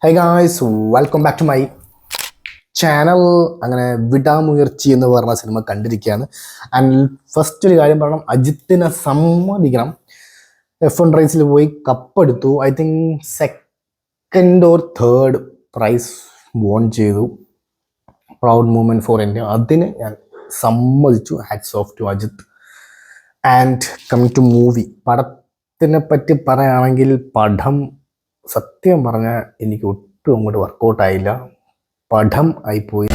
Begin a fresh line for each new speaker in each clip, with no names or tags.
High guys, welcome back to my channel. അങ്ങനെ വിടാമുയർച്ചി എന്ന് പറഞ്ഞ സിനിമ കണ്ടിരിക്കുകയാണ്. ആൻഡ് ഫസ്റ്റ് ഒരു കാര്യം പറയണം, അജിത്തിനെ സമ്മതിക്കണം. F1 റേസിൽ പോയി കപ്പെടുത്തു. I think second or third prize won ചെയ്തു. Proud moment for India. അതിന് ഞാൻ സമ്മതിച്ചു. Hats off to Ajith. And coming to movie, പടത്തിനെ പറ്റി പറയുകയാണെങ്കിൽ പടം സത്യം പറഞ്ഞാൽ എനിക്ക് ഒട്ടും അങ്ങോട്ട് വർക്കൗട്ടായില്ല. പടം ആയിപ്പോയി.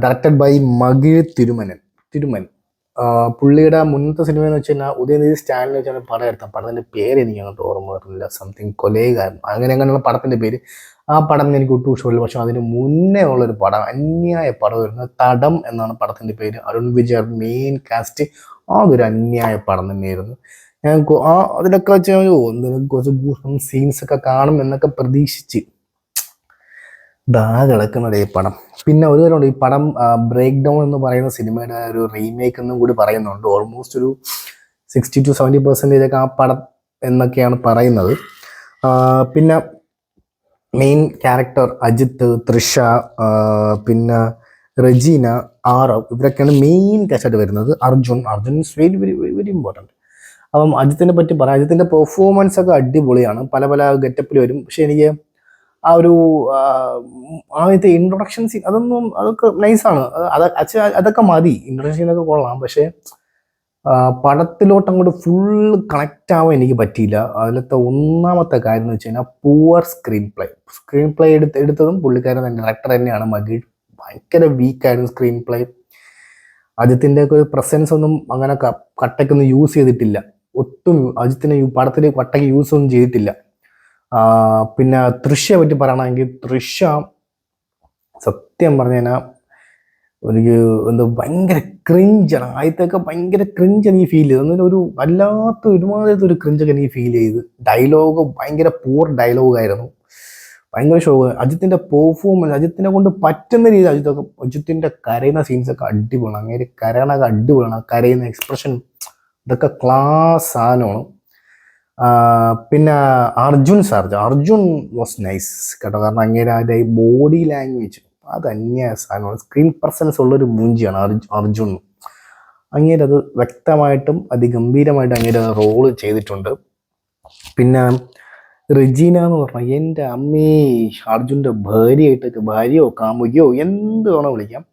ഡയറക്റ്റഡ് ബൈ മകിഴ് തിരുമൻ. പുള്ളിയുടെ മുന്നത്തെ സിനിമ എന്ന് വെച്ച് കഴിഞ്ഞാൽ ഉദയനിധി സ്റ്റാലിൻ വെച്ചാണ് പടം എടുത്തത്. പടത്തിൻ്റെ പേര് എനിക്ക് അങ്ങോട്ട് ഓർമ്മ വരുന്നില്ല. സംതിങ് കൊലകാരൻ അങ്ങനെയുള്ള പടത്തിൻ്റെ പേര്. ആ പടം എനിക്ക് ഒട്ടും ഇഷ്ടമില്ല. പക്ഷെ അതിന് മുന്നേ ഉള്ളൊരു പടം, അന്യായ പടം വരുന്നത് തടം എന്നാണ് പടത്തിൻ്റെ പേര്. Arun Vijay main cast. അതൊരു അന്യായ പടം തന്നെയായിരുന്നു. ഞാൻ അതിലൊക്കെ വെച്ച് കുറച്ച് സീൻസൊക്കെ കാണും എന്നൊക്കെ പ്രതീക്ഷിച്ച് ദാ കിടക്കുന്നത് ഈ പടം. പിന്നെ ഒരു കാര്യമുണ്ട്, ഈ പടം ബ്രേക്ക് ഡൗൺ എന്ന് പറയുന്ന സിനിമയുടെ ഒരു റീമേക്ക് എന്നും കൂടി പറയുന്നുണ്ട്. ഓൾമോസ്റ്റ് ഒരു 60-70% ഒക്കെ ആ പടം എന്നൊക്കെയാണ് പറയുന്നത്. പിന്നെ മെയിൻ ക്യാരക്ടർ അജിത്ത്, തൃഷ, പിന്നെ റെജീന, ആറവ്, ഇവരൊക്കെയാണ് മെയിൻ കാസ്റ്റായിട്ട് വരുന്നത്. Arjun is very very very important. അപ്പം അജിത്തിനെ പറ്റി പറയാം. അജിത്തിൻ്റെ പെർഫോമൻസ് ഒക്കെ അടിപൊളിയാണ്. പല പല ഗെറ്റപ്പിൽ വരും. പക്ഷെ എനിക്ക് ആ ഒരു ആദ്യത്തെ ഇൻട്രൊഡക്ഷൻ സീൻ അതൊക്കെ നൈസാണ്. അതൊക്കെ മതി. ഇൻട്രൊഡക്ഷൻ സീനൊക്കെ കൊള്ളാം. പക്ഷേ പടത്തിലോട്ട് അങ്ങോട്ട് ഫുൾ കണക്റ്റ് ആവാൻ എനിക്ക് പറ്റിയില്ല. അതിലത്തെ ഒന്നാമത്തെ കാര്യം എന്ന് വെച്ച് കഴിഞ്ഞാൽ പൂവർ സ്ക്രീൻ പ്ലേ എടുത്തതും പുള്ളിക്കാരൻ തന്നെ, ഡയറക്ടർ തന്നെയാണ് മകിഴ്. ഭയങ്കര വീക്കായിരുന്നു സ്ക്രീൻ പ്ലേ. അജിത്തിൻ്റെ ഒക്കെ ഒരു പ്രസൻസ് ഒന്നും അങ്ങനെ കട്ടയ്ക്കൊന്നും യൂസ് ചെയ്തിട്ടില്ല. ഒട്ടും അജിത്തിനെ പടത്തിൽ കട്ടയ്ക്ക് യൂസ് ഒന്നും ചെയ്തിട്ടില്ല. പിന്നെ തൃശ്യയെ പറ്റി പറയണമെങ്കിൽ തൃശ്യ സത്യം പറഞ്ഞു കഴിഞ്ഞാൽ ഒരു ഭയങ്കര ക്രിഞ്ചാണ്. ആദ്യത്തെയൊക്കെ ഭയങ്കര ക്രിഞ്ച് എനിക്ക് ഫീൽ ചെയ്തു. എന്നാലും ഒരു വല്ലാത്ത ഒരുമാതിരത്തെ ഒരു ക്രിഞ്ചൊക്കെ എനിക്ക് ഫീൽ ചെയ്ത്. ഡയലോഗ് ഭയങ്കര പൂർ ഡയലോഗായിരുന്നു. ഭയങ്കര ഷോ. അജിത്തിൻ്റെ പെർഫോമൻസ്, അജിത്തിനെ കൊണ്ട് പറ്റുന്ന രീതിയിൽ അജിത്തിൻ്റെ കരയുന്ന സീൻസൊക്കെ അടിപൊളിയാണ്. അങ്ങനെ കരയണൊക്കെ അടിപൊളിയാണ്. കരയുന്ന എക്സ്പ്രഷൻ ഇതൊക്കെ ക്ലാസ് സാധനമാണ്. പിന്നെ അർജുൻ വാസ് നൈസ് കേട്ടോ. കാരണം അങ്ങനെ അതിൻ്റെ ബോഡി ലാംഗ്വേജ് അത് അന്യായ സാധനമാണ്. സ്ക്രീൻ പ്രസൻസ് ഉള്ളൊരു മൂഞ്ചിയാണ് അർജുൻ. അങ്ങേര് അത് വ്യക്തമായിട്ടും അതിഗംഭീരമായിട്ടും അങ്ങേര് റോള് ചെയ്തിട്ടുണ്ട്. പിന്നെ റെജീന എന്ന് പറഞ്ഞാൽ എൻ്റെ അമ്മേ, അർജുൻ്റെ ഭാര്യയോ കാമുകിയോ എന്ത് വേണോ വിളിക്കാം,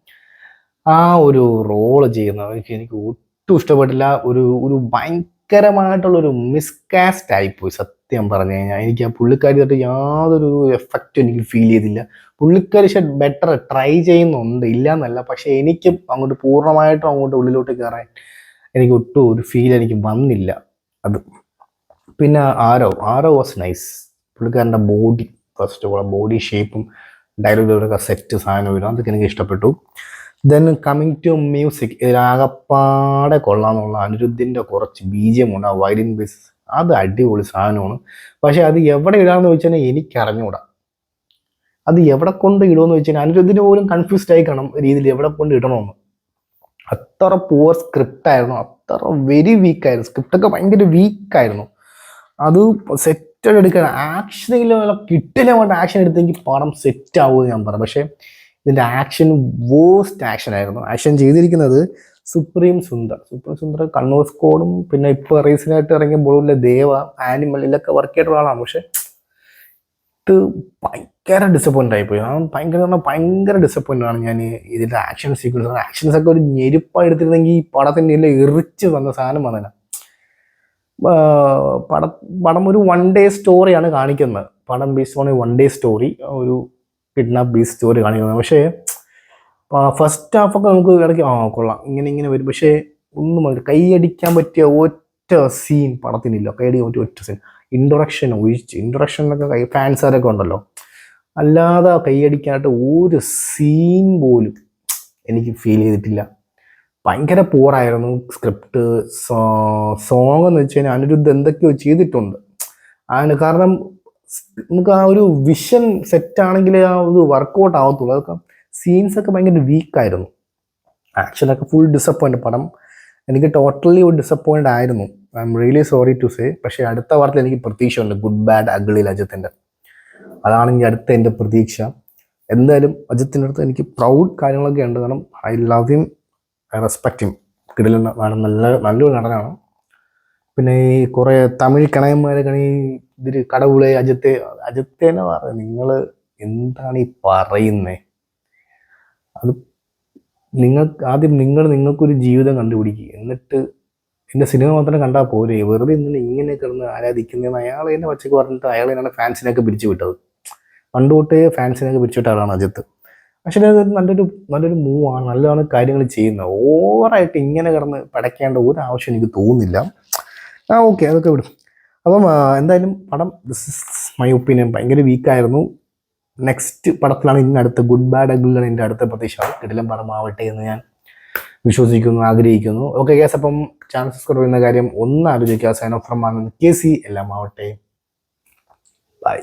ആ ഒരു റോള് ചെയ്യുന്നത് എനിക്ക് ഒട്ടും ഇഷ്ടപ്പെട്ടില്ല. ഒരു ഭയങ്കരമായിട്ടുള്ളൊരു മിസ്കാസ്റ്റ് ആയിപ്പോയി സത്യം പറഞ്ഞു കഴിഞ്ഞാൽ. എനിക്ക് ആ പുള്ളിക്കാരി തൊട്ട് യാതൊരു എഫക്റ്റും എനിക്ക് ഫീൽ ചെയ്തില്ല. പുള്ളിക്കാരി ബെറ്റർ ട്രൈ ചെയ്യുന്നുണ്ട്, ഇല്ല എന്നല്ല. പക്ഷെ എനിക്ക് അങ്ങോട്ട് പൂർണ്ണമായിട്ടും അങ്ങോട്ട് ഉള്ളിലോട്ട് കയറാൻ എനിക്ക് ഒട്ടും ഒരു ഫീൽ എനിക്ക് വന്നില്ല അത്. പിന്നെ ആരോ വാസ് നൈസ്. പുള്ളിക്കാരൻ്റെ body, first of all body ഷേപ്പും ഡയലോഗിലൊക്കെ സെറ്റ് സാധനം വരും, അതൊക്കെ എനിക്ക് ഇഷ്ടപ്പെട്ടു. ദെൻ കമ്മിങ് ടു മ്യൂസിക്, ഇതിലാകപ്പാടെ കൊള്ളാമെന്നുള്ള അനിരുദ്ധിൻ്റെ കുറച്ച് BGM ഉണ്ട്. ആ വയലിൻ ബേസ് അത് അടിപൊളി സാധനമാണ്. പക്ഷെ അത് എവിടെ ഇടാമെന്ന് വെച്ചാൽ എനിക്കറിഞ്ഞൂടാ. അത് എവിടെ കൊണ്ട് ഇടുമെന്ന് വെച്ച് കഴിഞ്ഞാൽ അനിരുദ്ധിന് പോലും കൺഫ്യൂസ്ഡ് ആയി കാണും രീതിയിൽ എവിടെ കൊണ്ട് ഇടണമെന്ന്. അത്ര പൂവർ സ്ക്രിപ്റ്റായിരുന്നു, അത്ര വെരി വീക്കായിരുന്നു. സ്ക്രിപ്റ്റൊക്കെ ഭയങ്കര വീക്കായിരുന്നു. അത് സെറ്റ് എടുക്കാൻ ആക്ഷനിൽ കിട്ടില്ല. ആക്ഷൻ എടുത്തെങ്കിൽ പടം സെറ്റ് ആവുമെന്ന് ഞാൻ പറയാം. പക്ഷേ ഇതിൻ്റെ ആക്ഷൻ വേസ്റ്റ് ആക്ഷൻ ആയിരുന്നു. ആക്ഷൻ ചെയ്തിരിക്കുന്നത് സുപ്രീം സുന്ദർ കണ്ണൂർ സ്കോഡും പിന്നെ ഇപ്പോൾ റീസെൻ്റായിട്ട് ഇറങ്ങിയ ബോളിലെ ദേവ, ആനിമൽ, ഇതിലൊക്കെ വർക്ക് ചെയ്തിട്ടുള്ള ആളാണ്. പക്ഷെ ഇത് ഭയങ്കര ഡിസപ്പോയിൻ്റ് ആയിപ്പോയി. ഭയങ്കര ഡിസപ്പോയിൻ്റ് ആണ് ഞാൻ ഇതിൻ്റെ ആക്ഷൻ ആക്ഷൻസൊക്കെ ഒരു ഞെരുപ്പായി എടുത്തിരുന്നെങ്കിൽ ഈ പടത്തിൻ്റെ എല്ലാം എറിച്ച് വന്ന സാധനം വന്നതിനാ. പടം ഒരു 1 day സ്റ്റോറിയാണ് കാണിക്കുന്നത്. പടം ബേസ്ഡ് ഓൺ 1 day സ്റ്റോറി, ഒരു കിഡ്നാപ്പ് ബേസ് സ്റ്റോറി കാണിക്കുന്നത്. പക്ഷേ ഫസ്റ്റ് ഹാഫൊക്കെ നമുക്ക് ഇടയ്ക്ക് കൊള്ളാം, ഇങ്ങനെ വരും. പക്ഷേ ഒന്നും കൈയടിക്കാൻ പറ്റിയ ഒറ്റ സീൻ പടത്തിനില്ല. കൈയടിക്കാൻ പറ്റിയ ഒറ്റ സീൻ. ഇൻട്രൊഡക്ഷനൊക്കെ ഫാൻസുകാരൊക്കെ ഉണ്ടല്ലോ, അല്ലാതെ കൈയടിക്കാനായിട്ട് ഒരു സീൻ പോലും എനിക്ക് ഫീൽ ചെയ്തിട്ടില്ല. ഭയങ്കര പൂറായിരുന്നു സ്ക്രിപ്റ്റ്. സോങ് എന്ന് വെച്ച് കഴിഞ്ഞാൽ അനിരുദ്ധ് എന്തൊക്കെയോ ചെയ്തിട്ടുണ്ട്. കാരണം നമുക്ക് ആ ഒരു വിഷൻ സെറ്റാണെങ്കിൽ ആ ഒരു വർക്കൗട്ട് ആവത്തുള്ളൂ. അതൊക്കെ സീൻസൊക്കെ ഭയങ്കര വീക്കായിരുന്നു. ആക്ഷനൊക്കെ ഫുൾ ഡിസപ്പോയിൻ്റ്. പടം എനിക്ക് ടോട്ടലി ഒരു ഡിസപ്പോയിൻ്റ് ആയിരുന്നു. I am really sorry to say. പക്ഷേ അടുത്ത വാർത്തയിൽ എനിക്ക് പ്രതീക്ഷയുണ്ട്, ഗുഡ് ബാഡ് അഗ്ലിയിൽ അജിത്തിൻ്റെ. അതാണ് ഇനി അടുത്ത എൻ്റെ പ്രതീക്ഷ. എന്തായാലും അജിത്തിൻ്റെ അടുത്ത് എനിക്ക് പ്രൗഡ് കാര്യങ്ങളൊക്കെ ഉണ്ട്. കാരണം I love him, I respect him. കിടിലൻ നല്ലൊരു നടനാണ്. പിന്നെ ഈ കുറേ തമിഴ് കണയന്മാരൊക്കെ ഈ ഇതിൽ കടവുളെ അജിത്തേനെ പറയുന്നത്, നിങ്ങൾ എന്താണ് ഈ പറയുന്നത്? അത് ആദ്യം നിങ്ങൾക്കൊരു ജീവിതം കണ്ടുപിടിക്കുക, എന്നിട്ട് എൻ്റെ സിനിമ മാത്രം കണ്ടാൽ പോരെ. വെറുതെ ഇങ്ങനെ കിടന്ന് ആരാധിക്കുന്നതെന്ന് അയാൾ തന്നെ പച്ചക്ക് പറഞ്ഞിട്ട് അയാൾ തന്നെയാണ് ഫാൻസിനെയൊക്കെ പിരിച്ചു വിട്ടത്. പണ്ട് തൊട്ടേ ഫാൻസിനെയൊക്കെ പിരിച്ചുവിട്ട ആളാണ് അജിത്ത്. പക്ഷേ അത് നല്ലൊരു മൂവാണ്, നല്ലതാണ് കാര്യങ്ങൾ ചെയ്യുന്നത്. ഓവറായിട്ട് ഇങ്ങനെ കിടന്ന് പടയ്ക്കേണ്ട ഒരു ആവശ്യം എനിക്ക് തോന്നുന്നില്ല. ഓക്കെ, അതൊക്കെ വിടും. അപ്പം എന്തായാലും പടം, ദിസ് ഇസ് മൈ ഒപ്പീനിയൻ, ഭയങ്കര വീക്കായിരുന്നു. നെക്സ്റ്റ് പടത്തിലാണ് ഇനി അടുത്ത ഗുഡ് ബാഡ് അഗ്ലിയാണ് എൻ്റെ അടുത്ത പ്രതീക്ഷ. കിടിലൻ പടമാവട്ടെ എന്ന് ഞാൻ വിശ്വസിക്കുന്നു, ആഗ്രഹിക്കുന്നു. ഓക്കെ ഗൈസ്, അപ്പം ചാൻസസ് കുറയുന്ന കാര്യം ഒന്ന് ആലോചിക്കുക. Sign off from KC. എല്ലാം ആവട്ടെ. ബൈ.